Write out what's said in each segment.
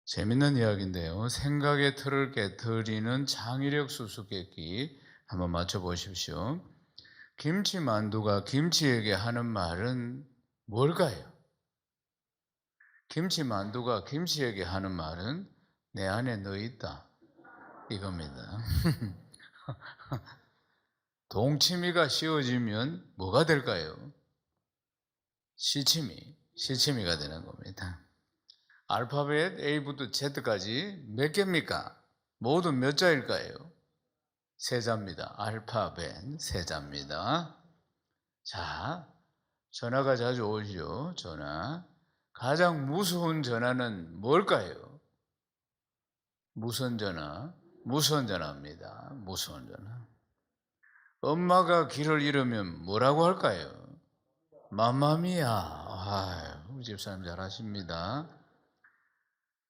재밌는 이야기인데요. 생각의 틀을 깨트리는 창의력 수수께끼 한번 맞춰보십시오. 김치만두가 김치에게 하는 말은 뭘까요? 김치만두가 김치에게 하는 말은 내 안에 너 있다 이겁니다. 동치미가 씌워지면 뭐가 될까요? 시치미가 되는 겁니다. 알파벳 A부터 Z까지 몇 개입니까? 모두 몇 자일까요? 세자입니다. 알파벳 세자입니다. 자, 전화가 자주 오죠. 전화. 가장 무서운 전화는 뭘까요? 무선 전화. 무선 전화입니다. 무선 전화. 엄마가 길을 잃으면 뭐라고 할까요? 맘마미아. 우리 집사님 잘하십니다.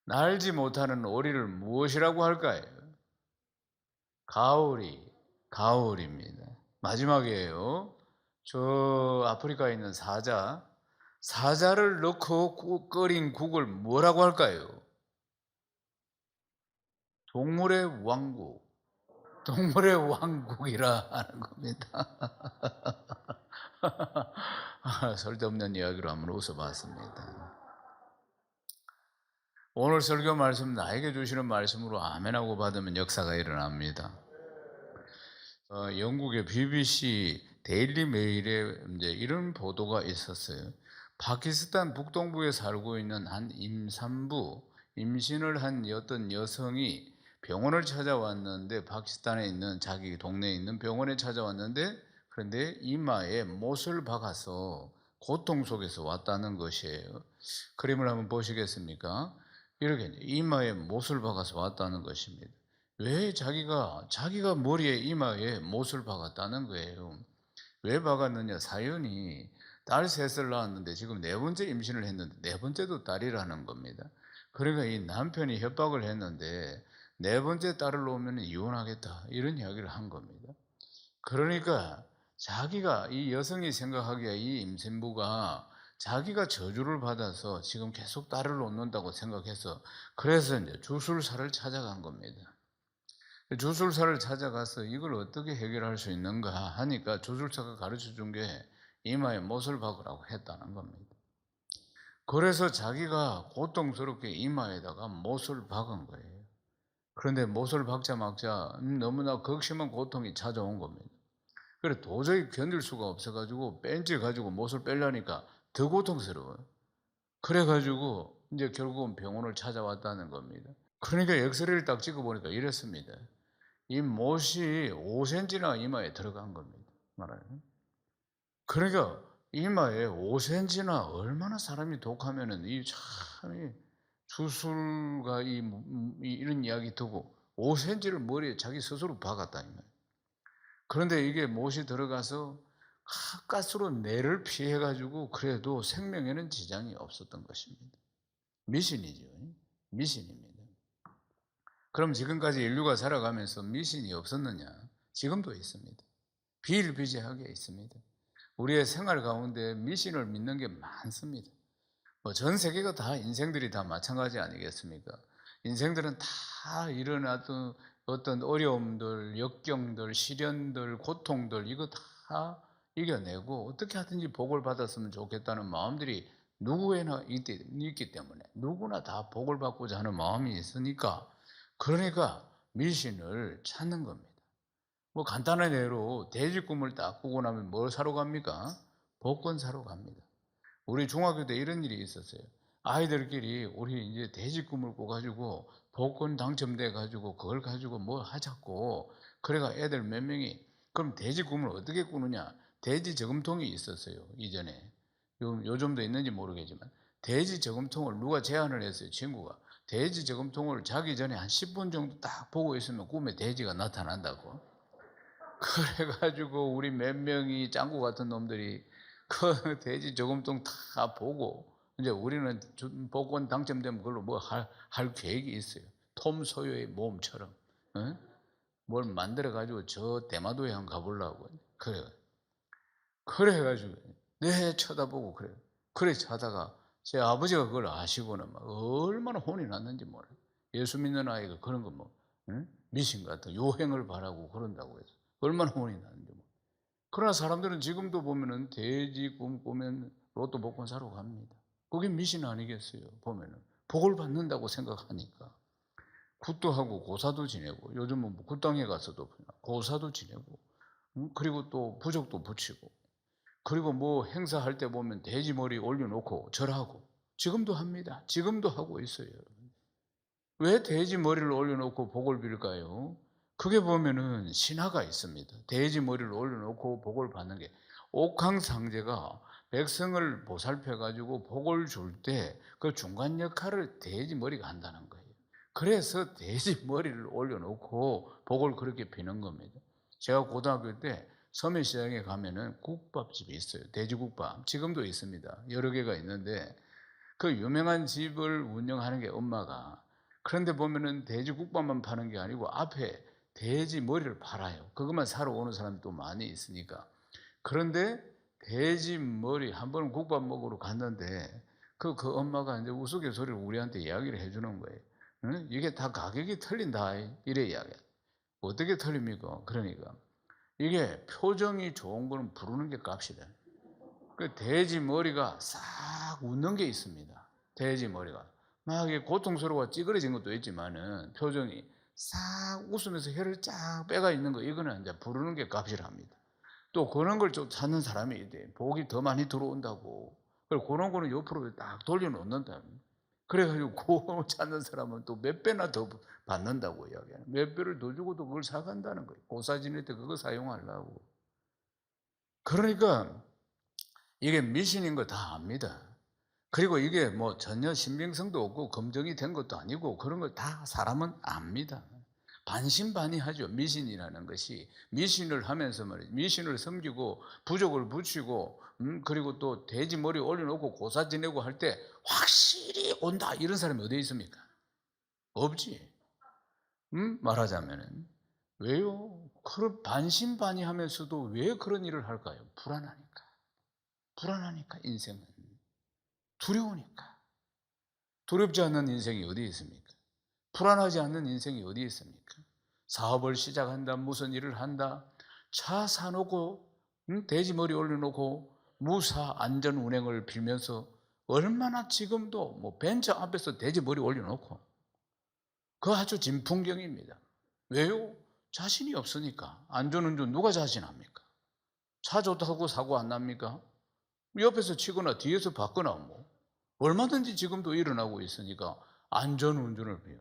날지 못하는 오리를 무엇이라고 할까요? 가오리입니다. 마지막이에요. 저 아프리카에 있는 사자를 넣고 끓인 국을 뭐라고 할까요? 동물의 왕국, 동물의 왕국이라 하는 겁니다. 쓸데없는 이야기로 한번 웃어봤습니다. 오늘 설교 말씀 나에게 주시는 말씀으로 아멘하고 받으면 역사가 일어납니다. 영국의 BBC 데일리 메일에 이제 이런 보도가 있었어요. 파키스탄 북동부에 살고 있는 한 임산부, 임신을 한 어떤 여성이 병원을 찾아왔는데, 파키스탄에 있는 자기 동네에 있는 병원에 찾아왔는데, 그런데 이마에 못을 박아서 고통 속에서 왔다는 것이에요. 그림을 한번 보시겠습니까? 이렇게 이마에 못을 박아서 왔다는 것입니다. 왜 자기가 머리에 이마에 못을 박았다는 거예요. 왜 박았느냐? 사연이 딸 셋을 낳았는데 지금 네 번째 임신을 했는데 네 번째도 딸이라는 겁니다. 그러니까 이 남편이 협박을 했는데 네 번째 딸을 놓으면 이혼하겠다 이런 이야기를 한 겁니다. 그러니까 자기가, 이 여성이 생각하기에 이 임신부가 자기가 저주를 받아서 지금 계속 딸을 놓는다고 생각해서, 그래서 이제 주술사를 찾아간 겁니다. 주술사를 찾아가서 이걸 어떻게 해결할 수 있는가 하니까 주술사가 가르쳐 준 게 이마에 못을 박으라고 했다는 겁니다. 그래서 자기가 고통스럽게 이마에다가 못을 박은 거예요. 그런데 못을 박자마자 너무나 극심한 고통이 찾아온 겁니다. 그래 도저히 견딜 수가 없어가지고 벤치 가지고 못을 빼려니까 더 고통스러워요. 그래가지고 이제 결국은 병원을 찾아왔다는 겁니다. 그러니까 엑스레이를 딱 찍어보니까 이랬습니다. 이 못이 5cm나 이마에 들어간 겁니다. 말아요. 그러니까 이마에 5cm나 얼마나 사람이 독하면은 이 참 수술가 이런 이야기 듣고 5cm를 머리에 자기 스스로 박았다 이 말이에요. 그런데 이게 못이 들어가서 가까스로 뇌를 피해 가지고 그래도 생명에는 지장이 없었던 것입니다. 미신이죠. 미신입니다. 그럼 지금까지 인류가 살아가면서 미신이 없었느냐? 지금도 있습니다. 비일비재하게 있습니다. 우리의 생활 가운데 미신을 믿는 게 많습니다. 전 세계가 다 인생들이 다 마찬가지 아니겠습니까? 인생들은 다 일어났던 어떤 어려움들, 역경들, 시련들, 고통들 이거 다 이겨내고 어떻게 하든지 복을 받았으면 좋겠다는 마음들이 누구에나 있기 때문에 누구나 다 복을 받고자 하는 마음이 있으니까, 그러니까 미신을 찾는 겁니다. 간단한 예로 돼지 꿈을 딱 꾸고 나면 뭘 사러 갑니까? 복권 사러 갑니다. 우리 중학교 때 이런 일이 있었어요. 아이들끼리 우리 이제 돼지 꿈을 꿔가지고 복권 당첨돼 가지고 그걸 가지고 뭐 하자고. 그래가 애들 몇 명이, 그럼 돼지 꿈을 어떻게 꾸느냐? 돼지 저금통이 있었어요 이전에. 요즘도 있는지 모르겠지만 돼지 저금통을 누가 제안을 했어요. 친구가 돼지 저금통을 자기 전에 한 10분 정도 딱 보고 있으면 꿈에 돼지가 나타난다고. 그래가지고 우리 몇 명이 짱구 같은 놈들이 그 돼지 저금통 다 보고, 이제 우리는 복권 당첨되면 그걸로 뭐 할 계획이 있어요. 톰 소요의 모험처럼 뭘 만들어 가지고 저 대마도에 한번 가보려고. 그래가지고 네 쳐다보고 그래. 그래 자다가 제 아버지가 그걸 아시고는 막 얼마나 혼이 났는지 몰라요. 예수 믿는 아이가 그런 거 뭐, 응? 미신 같은 요행을 바라고 그런다고 해서 얼마나 혼이 났는지 몰라요. 그러나 사람들은 지금도 보면은 돼지 꿈꾸면 로또 복권 사러 갑니다. 그게 미신 아니겠어요? 보면은 복을 받는다고 생각하니까. 굿도 하고 고사도 지내고, 요즘은 뭐 굿당에 가서도 고사도 지내고, 그리고 또 부적도 붙이고, 그리고 뭐 행사할 때 보면 돼지 머리 올려놓고 절하고, 지금도 합니다. 지금도 하고 있어요. 왜 돼지 머리를 올려놓고 복을 빌까요? 그게 보면은 신화가 있습니다. 돼지 머리를 올려놓고 복을 받는 게, 옥황상제가 백성을 보살펴 가지고 복을 줄 때 그 중간 역할을 돼지 머리가 한다는 거예요. 그래서 돼지 머리를 올려놓고 복을 그렇게 비는 겁니다. 제가 고등학교 때 서면시장에 가면은 국밥집이 있어요. 돼지국밥. 지금도 있습니다. 여러 개가 있는데 그 유명한 집을 운영하는 게 엄마가, 그런데 보면은 돼지국밥만 파는 게 아니고 앞에 돼지 머리를 팔아요. 그것만 사러 오는 사람이 또 많이 있으니까. 그런데 돼지 머리 한 번 국밥 먹으러 갔는데 그 엄마가 이제 우스갯소리로 우리한테 이야기를 해주는 거예요. 응? 이게 다 가격이 틀린다. 이래 이야기야. 어떻게 틀립니까? 그러니까 이게 표정이 좋은 거는 부르는 게 값이다. 그 돼지 머리가 싹 웃는 게 있습니다. 돼지 머리가 막 이게 고통스러워 찌그러진 것도 있지만은 표정이 싹 웃으면서 혀를 쫙 빼가 있는 거, 이거는 이제 부르는 게 값이랍니다. 또 그런 걸 좀 찾는 사람이 있대. 복이 더 많이 들어온다고. 그리고 그런 거는 옆으로 딱 돌려놓는다. 그래가지고 그거 찾는 사람은 또 몇 배나 더 받는다고 이야기하는. 몇 배를 더 주고도 그걸 사간다는 거예요. 고사 지낼 때 그거 사용하려고. 그러니까 이게 미신인 거 다 압니다. 그리고 이게 뭐 전혀 신빙성도 없고 검증이 된 것도 아니고 그런 걸 다 사람은 압니다. 반신반의하죠. 미신이라는 것이. 미신을 하면서 말이죠. 미신을 섬기고 부적을 붙이고 그리고 또 돼지 머리 올려놓고 고사 지내고 할 때 확실히 온다 이런 사람이 어디 있습니까? 없지. 말하자면은 왜요? 그런 반신반의하면서도 왜 그런 일을 할까요? 불안하니까. 불안하니까 인생은. 두려우니까. 두렵지 않는 인생이 어디 있습니까? 불안하지 않는 인생이 어디 있습니까? 사업을 시작한다, 무슨 일을 한다, 차 사놓고, 돼지 머리 올려놓고, 무사 안전 운행을 빌면서 얼마나 지금도 뭐 벤처 앞에서 돼지 머리 올려놓고, 그거 아주 진풍경입니다. 왜요? 자신이 없으니까. 안전운전 누가 자신합니까? 차 좋다고 사고 안 납니까? 옆에서 치거나 뒤에서 받거나 뭐. 얼마든지 지금도 일어나고 있으니까 안전운전을 해요.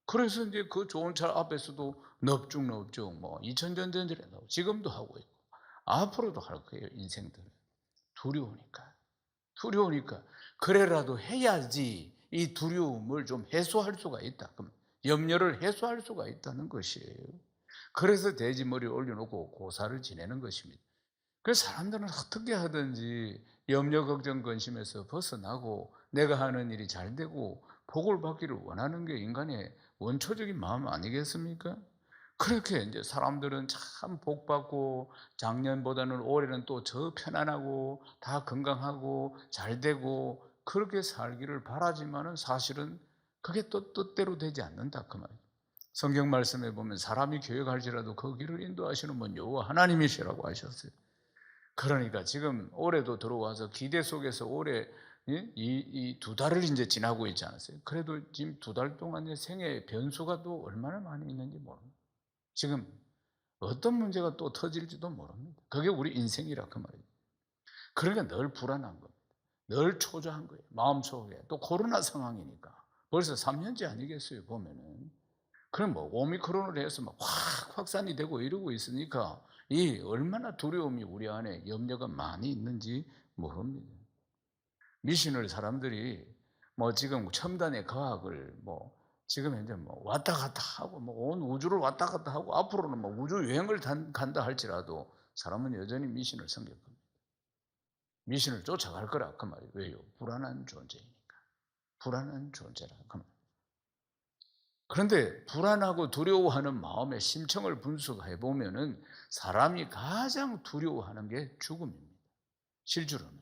그래서 이제 그 좋은 차 앞에서도 넙죽넙죽 뭐 2000년 전에 지금도 하고 있고 앞으로도 할 거예요. 인생들은 두려우니까. 두려우니까 그래라도 해야지 이 두려움을 좀 해소할 수가 있다. 그럼 염려를 해소할 수가 있다는 것이에요. 그래서 돼지머리 올려놓고 고사를 지내는 것입니다. 그래서 사람들은 어떻게 하든지 염려, 걱정, 근심에서 벗어나고 내가 하는 일이 잘 되고 복을 받기를 원하는 게 인간의 원초적인 마음 아니겠습니까? 그렇게 이제 사람들은 참 복 받고 작년보다는 올해는 또 더 편안하고 다 건강하고 잘 되고 그렇게 살기를 바라지만은 사실은 그게 또 뜻대로 되지 않는다 그 말이에요. 성경 말씀에 보면 사람이 계획할지라도 그 길을 인도하시는 분 여호와 하나님이시라고 하셨어요. 그러니까 지금 올해도 들어와서 기대 속에서 올해 이 두 달을 이제 지나고 있지 않았어요. 그래도 지금 두 달 동안의 생애 변수가 또 얼마나 많이 있는지 모릅니다. 지금 어떤 문제가 또 터질지도 모릅니다. 그게 우리 인생이라 그 말이에요. 그러니까 늘 불안한 겁니다. 늘 초조한 거예요. 마음속에. 또 코로나 상황이니까. 벌써 3년째 아니겠어요, 보면은. 그럼 뭐 오미크론으로 해서 막 확 확산이 되고 이러고 있으니까 이 얼마나 두려움이 우리 안에 염려가 많이 있는지 모릅니다. 미신을 사람들이 뭐 지금 첨단의 과학을 뭐 지금 이제 뭐 왔다 갔다 하고 뭐 온 우주를 왔다 갔다 하고 앞으로는 뭐 우주 여행을 간다 할지라도 사람은 여전히 미신을 섬길 겁니다. 미신을 쫓아갈 거라 그 말이에요. 왜요? 불안한 존재이니까. 불안한 존재라 그 말. 그런데 불안하고 두려워하는 마음의 심청을 분석해 보면은 사람이 가장 두려워하는 게 죽음입니다. 실제로는.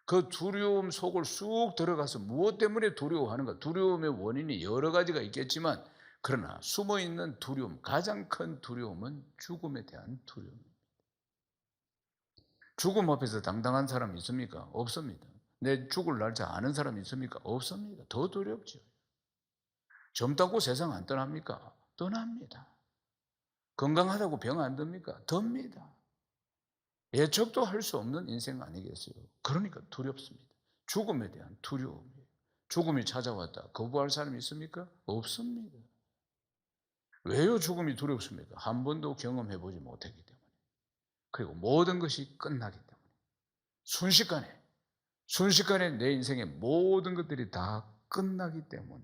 그 두려움 속을 쑥 들어가서 무엇 때문에 두려워하는가? 두려움의 원인이 여러 가지가 있겠지만 그러나 숨어 있는 두려움, 가장 큰 두려움은 죽음에 대한 두려움입니다. 죽음 앞에서 당당한 사람 있습니까? 없습니다. 내 죽을 날짜 아는 사람 있습니까? 없습니다. 더 두렵죠. 젊다고 세상 안 떠납니까? 떠납니다. 건강하다고 병 안 듭니까? 듭니다. 예측도 할 수 없는 인생 아니겠어요? 그러니까 두렵습니다. 죽음에 대한 두려움이에요. 죽음이 찾아왔다. 거부할 사람이 있습니까? 없습니다. 왜요 죽음이 두렵습니까? 한 번도 경험해 보지 못했기 때문에. 그리고 모든 것이 끝나기 때문에. 순식간에 내 인생의 모든 것들이 다 끝나기 때문에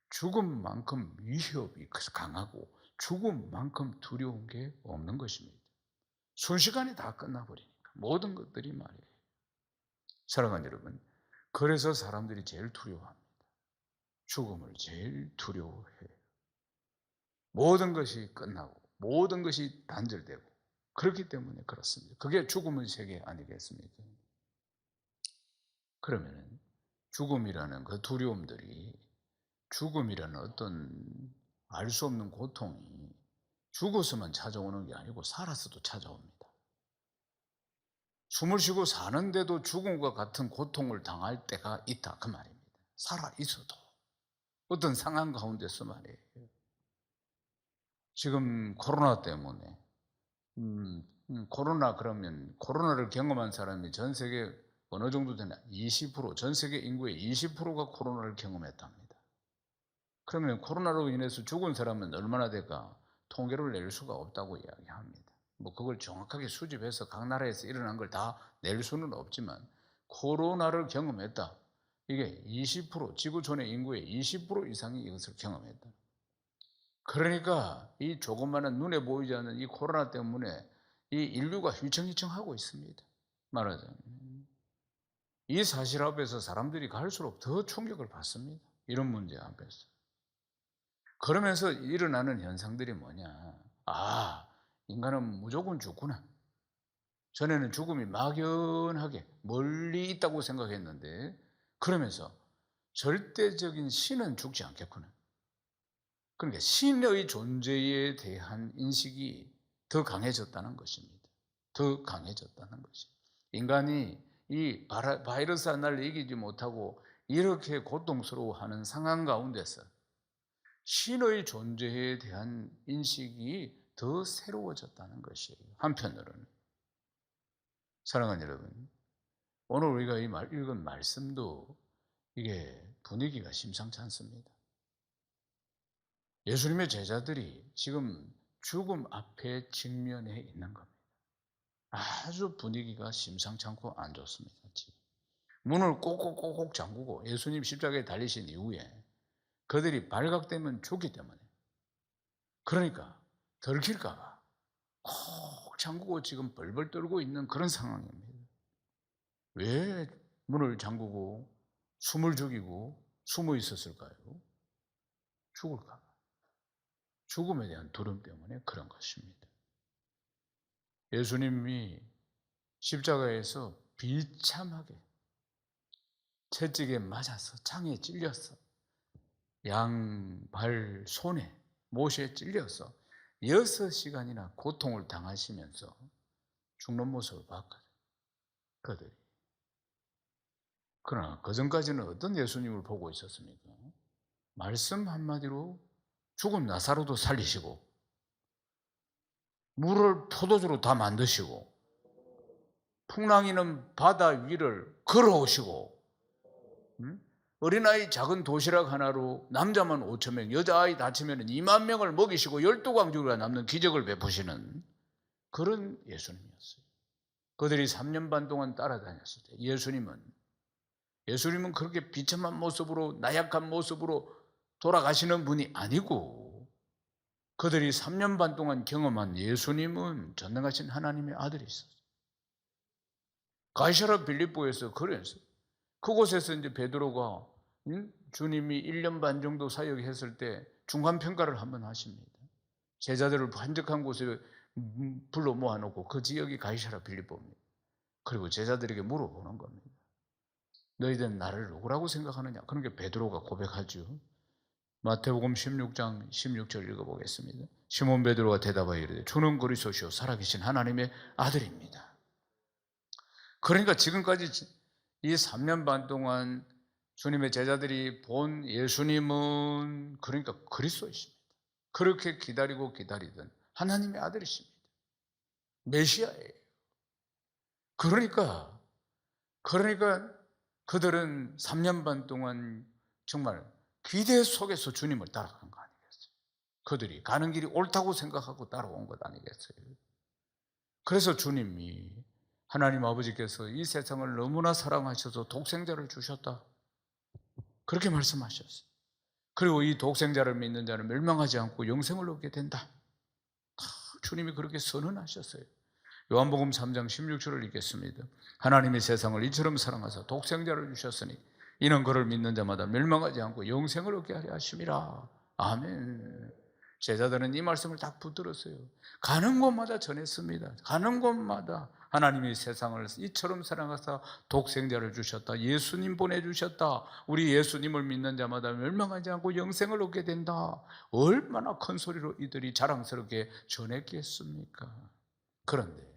죽음만큼 위협이 강하고 죽음만큼 두려운 게 없는 것입니다. 순식간에 다 끝나버리니까 모든 것들이 말이에요. 사랑하는 여러분, 그래서 사람들이 제일 두려워합니다. 죽음을 제일 두려워해요. 모든 것이 끝나고 모든 것이 단절되고 그렇기 때문에 그렇습니다. 그게 죽음의 세계 아니겠습니까? 그러면 죽음이라는 그 두려움들이, 죽음이라는 어떤 알 수 없는 고통이 죽어서만 찾아오는 게 아니고 살아서도 찾아옵니다. 숨을 쉬고 사는데도 죽음과 같은 고통을 당할 때가 있다 그 말입니다. 살아 있어도 어떤 상황 가운데서 말이에요. 지금 코로나 때문에 코로나 그러면 코로나를 경험한 사람이 전 세계 어느 정도 되나? 20%, 전 세계 인구의 20%가 코로나를 경험했답니다. 그러면 코로나로 인해서 죽은 사람은 얼마나 될까? 통계를 낼 수가 없다고 이야기합니다. 뭐 그걸 정확하게 수집해서 각 나라에서 일어난 걸 다 낼 수는 없지만 코로나를 경험했다. 이게 20%, 지구촌의 인구의 20% 이상이 이것을 경험했다. 그러니까 이 조그마한 눈에 보이지 않는 이 코로나 때문에 이 인류가 휘청휘청하고 있습니다. 말하자면 이 사실 앞에서 사람들이 갈수록 더 충격을 받습니다. 이런 문제 앞에서. 그러면서 일어나는 현상들이 뭐냐? 아, 인간은 무조건 죽구나. 전에는 죽음이 막연하게 멀리 있다고 생각했는데 그러면서 절대적인 신은 죽지 않겠구나. 그러니까 신의 존재에 대한 인식이 더 강해졌다는 것입니다. 더 강해졌다는 것입니다. 인간이 이 바이러스 하나를 이기지 못하고 이렇게 고통스러워하는 상황 가운데서 신의 존재에 대한 인식이 더 새로워졌다는 것이에요. 한편으로는. 사랑하는 여러분, 오늘 우리가 읽은 말씀도 이게 분위기가 심상치 않습니다. 예수님의 제자들이 지금 죽음 앞에 직면해 있는 겁니다. 아주 분위기가 심상치 않고 안 좋습니다. 지금. 문을 꼭꼭꼭꼭 잠그고 예수님 십자가에 달리신 이후에 그들이 발각되면 죽기 때문에 그러니까 들킬까봐 꼭 잠그고 지금 벌벌 떨고 있는 그런 상황입니다. 왜 문을 잠그고 숨을 죽이고 숨어 있었을까요? 죽을까? 죽음에 대한 두려움 때문에 그런 것입니다. 예수님이 십자가에서 비참하게 채찍에 맞아서 창에 찔려서 양발 손에 못에 찔려서 6시간이나 고통을 당하시면서 죽는 모습을 봤거든. 그들이. 그러나 그전까지는 어떤 예수님을 보고 있었습니까? 말씀 한마디로 죽은 나사로도 살리시고 물을 포도주로 다 만드시고 풍랑이는 바다 위를 걸어오시고 어린아이 작은 도시락 하나로 남자만 5,000명, 여자아이 다치면 2만 명을 먹이시고 12광주가 남는 기적을 베푸시는 그런 예수님이었어요. 그들이 3년 반 동안 따라다녔을 때 예수님은 그렇게 비참한 모습으로 나약한 모습으로 돌아가시는 분이 아니고 그들이 3년 반 동안 경험한 예수님은 전능하신 하나님의 아들이 있었어요. 가이사랴 빌립보에서 그랬어요. 그곳에서 이제 베드로가 주님이 1년 반 정도 사역했을 때 중간평가를 한번 하십니다. 제자들을 한적한 곳에 불러 모아놓고 그 지역이 가이사랴 빌립보입니다. 그리고 제자들에게 물어보는 겁니다. 너희들은 나를 누구라고 생각하느냐? 그러니까 베드로가 고백하죠. 마태복음 16장 16절 읽어보겠습니다. 시몬 베드로가 대답하여 이르되 주는 그리스도시요 살아계신 하나님의 아들입니다. 그러니까 지금까지 이 3년 반 동안 주님의 제자들이 본 예수님은 그러니까 그리스도이십니다. 그렇게 기다리고 기다리던 하나님의 아들이십니다. 메시아예요. 그러니까 그들은 3년 반 동안 정말 기대 속에서 주님을 따라간 거 아니겠어요? 그들이 가는 길이 옳다고 생각하고 따라온 것 아니겠어요? 그래서 주님이 하나님 아버지께서 이 세상을 너무나 사랑하셔서 독생자를 주셨다. 그렇게 말씀하셨어요. 그리고 이 독생자를 믿는 자는 멸망하지 않고 영생을 얻게 된다. 주님이 그렇게 선언하셨어요. 요한복음 3장 16절을 읽겠습니다. 하나님이 세상을 이처럼 사랑하사 독생자를 주셨으니 이는 그를 믿는 자마다 멸망하지 않고 영생을 얻게 하려 하심이라. 아멘. 제자들은 이 말씀을 딱 붙들었어요. 가는 곳마다 전했습니다. 가는 곳마다 하나님이 세상을 이처럼 사랑하사 독생자를 주셨다. 예수님 보내주셨다. 우리 예수님을 믿는 자마다 멸망하지 않고 영생을 얻게 된다. 얼마나 큰 소리로 이들이 자랑스럽게 전했겠습니까? 그런데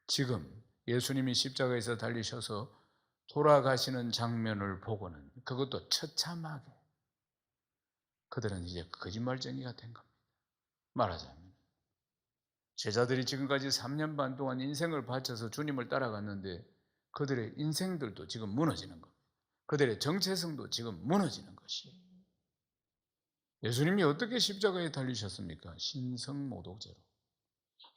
지금 예수님이 십자가에서 달리셔서 돌아가시는 장면을 보고는 그것도 처참하게 그들은 이제 거짓말쟁이가 된 겁니다. 말하자면 제자들이 지금까지 3년 반 동안 인생을 바쳐서 주님을 따라갔는데 그들의 인생들도 지금 무너지는 겁니다. 그들의 정체성도 지금 무너지는 것이. 예수님이 어떻게 십자가에 달리셨습니까? 신성모독죄로.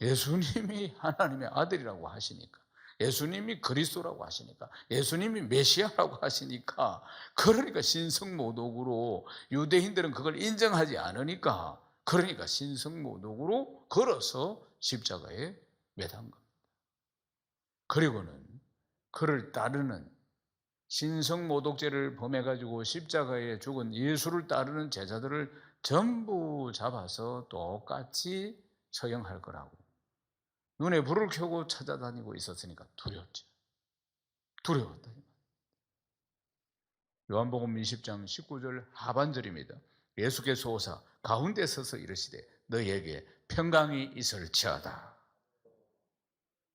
예수님이 하나님의 아들이라고 하시니까, 예수님이 그리스도라고 하시니까, 예수님이 메시아라고 하시니까, 그러니까 신성모독으로 유대인들은 그걸 인정하지 않으니까, 그러니까 신성모독으로 걸어서 십자가에 매단 겁니다. 그리고는 그를 따르는 신성모독죄를 범해가지고 십자가에 죽은 예수를 따르는 제자들을 전부 잡아서 똑같이 처형할 거라고 눈에 불을 켜고 찾아다니고 있었으니까 두려웠죠. 두려웠다. 요한복음 20장 19절 하반절입니다. 예수께서 오사 가운데 서서 이르시되 너희에게 평강이 있을지어다.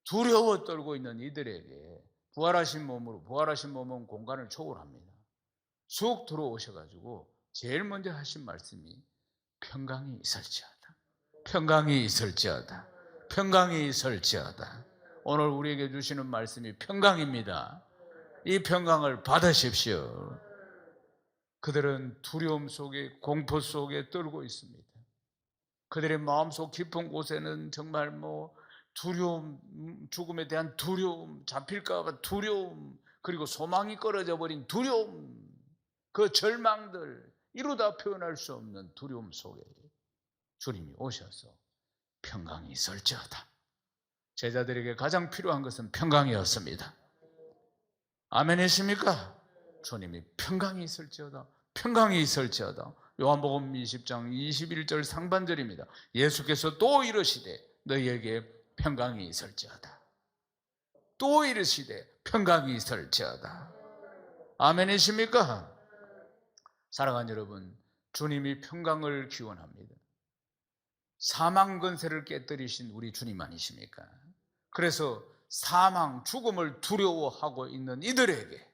두려워 떨고 있는 이들에게 부활하신 몸은 공간을 초월합니다. 쑥 들어오셔가지고 제일 먼저 하신 말씀이 평강이 있을지어다. 평강이 있을지어다. 평강이 있을지어다. 오늘 우리에게 주시는 말씀이 평강입니다. 이 평강을 받으십시오. 그들은 두려움 속에, 공포 속에 떨고 있습니다. 그들의 마음속 깊은 곳에는 정말 두려움, 죽음에 대한 두려움, 잡힐까 봐 두려움, 그리고 소망이 끊어져 버린 두려움, 그 절망들, 이루다 표현할 수 없는 두려움 속에 주님이 오셔서 평강이 있을지어다. 제자들에게 가장 필요한 것은 평강이었습니다. 아멘이십니까? 주님이 평강이 있을지어다. 평강이 있을지어다. 요한복음 20장 21절 상반절입니다. 예수께서 또 이르시되 너희에게 평강이 있을지어다. 또 이르시되 평강이 있을지어다. 아멘이십니까? 사랑하는 여러분, 주님이 평강을 기원합니다. 사망 권세를 깨뜨리신 우리 주님 아니십니까? 그래서 사망, 죽음을 두려워하고 있는 이들에게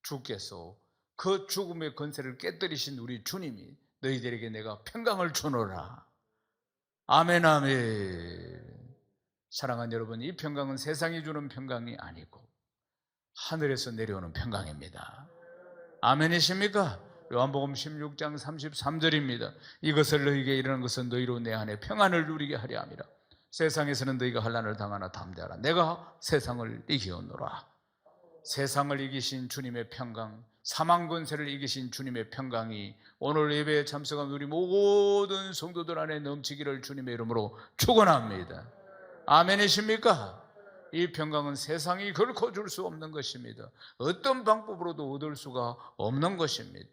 주께서 그 죽음의 권세를 깨뜨리신 우리 주님이 너희들에게 내가 평강을 주노라. 아멘, 아멘. 사랑하는 여러분, 이 평강은 세상이 주는 평강이 아니고 하늘에서 내려오는 평강입니다. 아멘이십니까? 요한복음 16장 33절입니다. 이것을 너희에게 이르는 것은 너희로 내 안에 평안을 누리게 하려 함이라. 세상에서는 너희가 환난을 당하나 담대하라. 내가 세상을 이기었노라. 세상을 이기신 주님의 평강, 사망 권세를 이기신 주님의 평강이 오늘 예배에 참석한 우리 모든 성도들 안에 넘치기를 주님의 이름으로 축원합니다. 아멘이십니까? 이 평강은 세상이 결코 줄 수 없는 것입니다. 어떤 방법으로도 얻을 수가 없는 것입니다.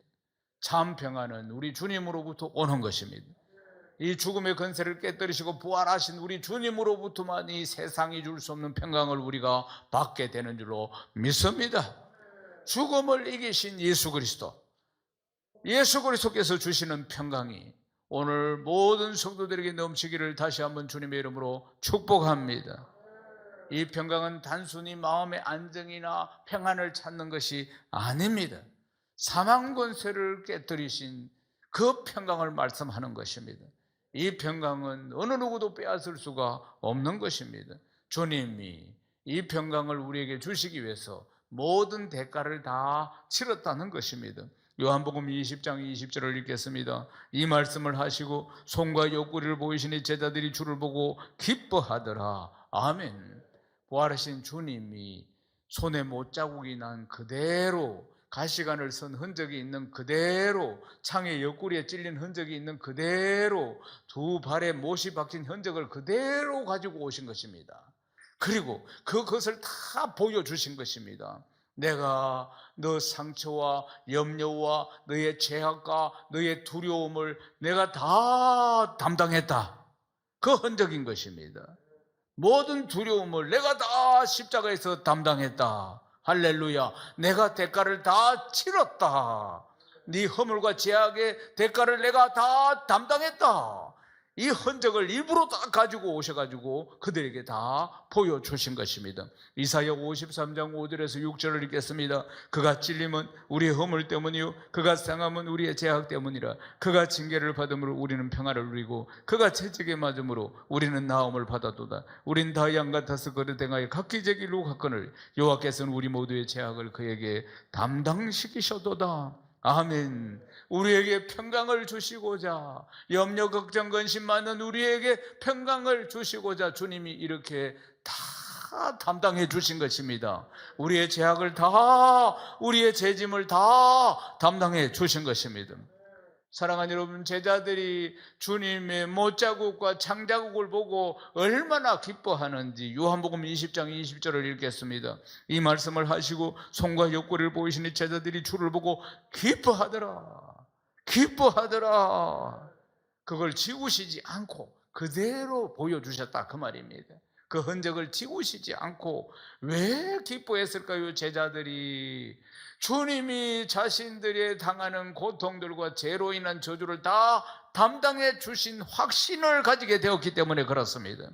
참 평안은 우리 주님으로부터 오는 것입니다. 이 죽음의 권세를 깨뜨리시고 부활하신 우리 주님으로부터만 이 세상이 줄 수 없는 평강을 우리가 받게 되는 줄로 믿습니다. 죽음을 이기신 예수 그리스도, 예수 그리스도께서 주시는 평강이 오늘 모든 성도들에게 넘치기를 다시 한번 주님의 이름으로 축복합니다. 이 평강은 단순히 마음의 안정이나 평안을 찾는 것이 아닙니다. 사망 권세를 깨뜨리신 그 평강을 말씀하는 것입니다. 이 평강은 어느 누구도 빼앗을 수가 없는 것입니다. 주님이 이 평강을 우리에게 주시기 위해서 모든 대가를 다 치렀다는 것입니다. 요한복음 20장 20절을 읽겠습니다. 이 말씀을 하시고 손과 옆구리를 보이시니 제자들이 주를 보고 기뻐하더라. 아멘. 부활하신 주님이 손에 못자국이 난 그대로, 가시관을 쓴 흔적이 있는 그대로, 창에 옆구리에 찔린 흔적이 있는 그대로, 두 발에 못이 박힌 흔적을 그대로 가지고 오신 것입니다. 그리고 그것을 다 보여주신 것입니다. 내가 너 상처와 염려와 너의 죄악과 너의 두려움을 내가 다 담당했다. 그 흔적인 것입니다. 모든 두려움을 내가 다 십자가에서 담당했다. 할렐루야. 내가 대가를 다 치렀다. 네 허물과 죄악의 대가를 내가 다 담당했다. 이 흔적을 일부러 다 가지고 오셔가지고 그들에게 다 보여주신 것입니다. 이사야 53장 5절에서 6절을 읽겠습니다. 그가 찔림은 우리의 허물 때문이요 그가 상함은 우리의 죄악 때문이라. 그가 징계를 받음으로 우리는 평화를 누리고 그가 채찍에 맞음으로 우리는 나음을 받았도다. 우린 다 양 같아서 그를 행하여 각기 제 길로 갔거늘 여호와께서는 우리 모두의 죄악을 그에게 담당시키셨도다. 아멘. 우리에게 평강을 주시고자, 염려 걱정 근심 많은 우리에게 평강을 주시고자 주님이 이렇게 다 담당해 주신 것입니다. 우리의 죄악을 다, 우리의 죄짐을 다 담당해 주신 것입니다. 사랑하는 여러분, 제자들이 주님의 못자국과 창자국을 보고 얼마나 기뻐하는지 요한복음 20장 20절을 읽겠습니다. 이 말씀을 하시고 손과 옆구리를 보이시니 제자들이 주를 보고 기뻐하더라. 기뻐하더라. 그걸 지우시지 않고 그대로 보여주셨다 그 말입니다. 그 흔적을 지우시지 않고. 왜 기뻐했을까요? 제자들이 주님이 자신들이 당하는 고통들과 죄로 인한 저주를 다 담당해 주신 확신을 가지게 되었기 때문에 그렇습니다.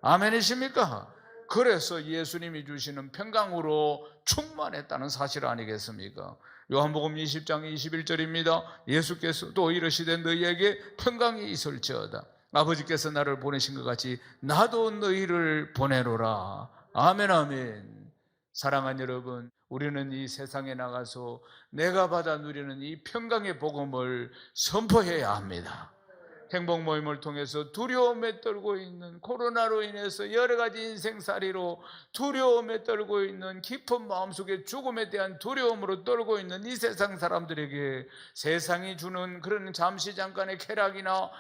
아멘이십니까? 그래서 예수님이 주시는 평강으로 충만했다는 사실 아니겠습니까? 요한복음 20장 21절입니다. 예수께서 또 이르시되 너희에게 평강이 있을지어다. 아버지께서 나를 보내신 것 같이 나도 너희를 보내노라. 아멘 아멘. 사랑하는 여러분, 우리는 이 세상에 나가서 내가 받아 누리는 이 평강의 복음을 선포해야 합니다. 행복 모임을 통해서 두려움에 떨고 있는, 코로나로 인해서 여러 가지 인생살이로 두려움에 떨고 있는, 깊은 마음속에 죽음에 대한 두려움으로 떨고 있는 이 세상 사람들에게 세상이 주는 그런 잠시 잠깐의 쾌락이나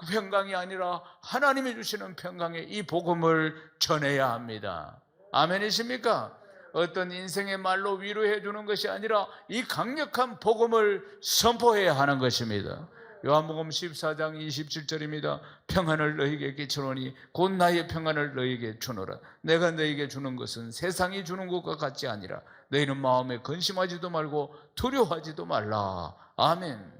평강이 아니라 하나님이 주시는 평강의 이 복음을 전해야 합니다. 아멘이십니까? 어떤 인생의 말로 위로해 주는 것이 아니라 이 강력한 복음을 선포해야 하는 것입니다. 요한복음 14장 27절입니다. 평안을 너희에게 끼치노니 곧 나의 평안을 너희에게 주노라. 내가 너희에게 주는 것은 세상이 주는 것과 같지 아니라 너희는 마음에 근심하지도 말고 두려워하지도 말라. 아멘.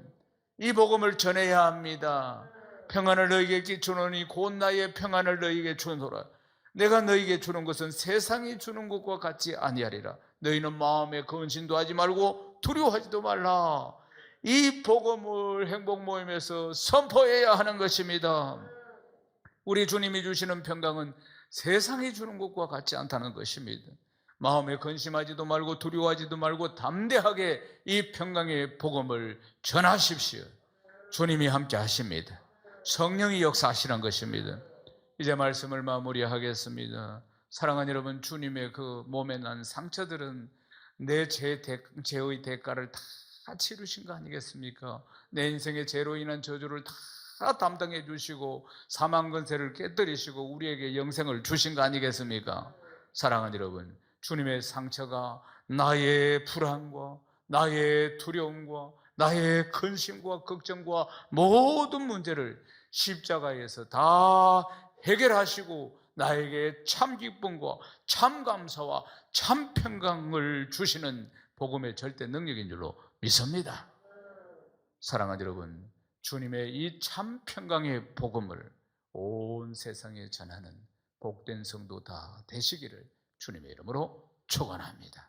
이 복음을 전해야 합니다. 평안을 너희에게 끼치노니 곧 나의 평안을 너희에게 주노라. 내가 너희에게 주는 것은 세상이 주는 것과 같지 아니하리라. 너희는 마음에 근심도 하지 말고 두려워하지도 말라. 이 복음을 행복 모임에서 선포해야 하는 것입니다. 우리 주님이 주시는 평강은 세상이 주는 것과 같지 않다는 것입니다. 마음에 근심하지도 말고 두려워하지도 말고 담대하게 이 평강의 복음을 전하십시오. 주님이 함께 하십니다. 성령이 역사하시는 것입니다. 이제 말씀을 마무리하겠습니다. 사랑하는 여러분, 주님의 그 몸에 난 상처들은 내 죄의 대가를 다 치르신 거 아니겠습니까? 내 인생의 죄로 인한 저주를 다 담당해 주시고 사망 권세를 깨뜨리시고 우리에게 영생을 주신 거 아니겠습니까? 사랑하는 여러분, 주님의 상처가 나의 불안과 나의 두려움과 나의 근심과 걱정과 모든 문제를 십자가에서 다 해결하시고 나에게 참 기쁨과 참 감사와 참 평강을 주시는 복음의 절대 능력인 줄로 믿습니다. 사랑하는 여러분, 주님의 이 참 평강의 복음을 온 세상에 전하는 복된 성도 다 되시기를 주님의 이름으로 축원합니다.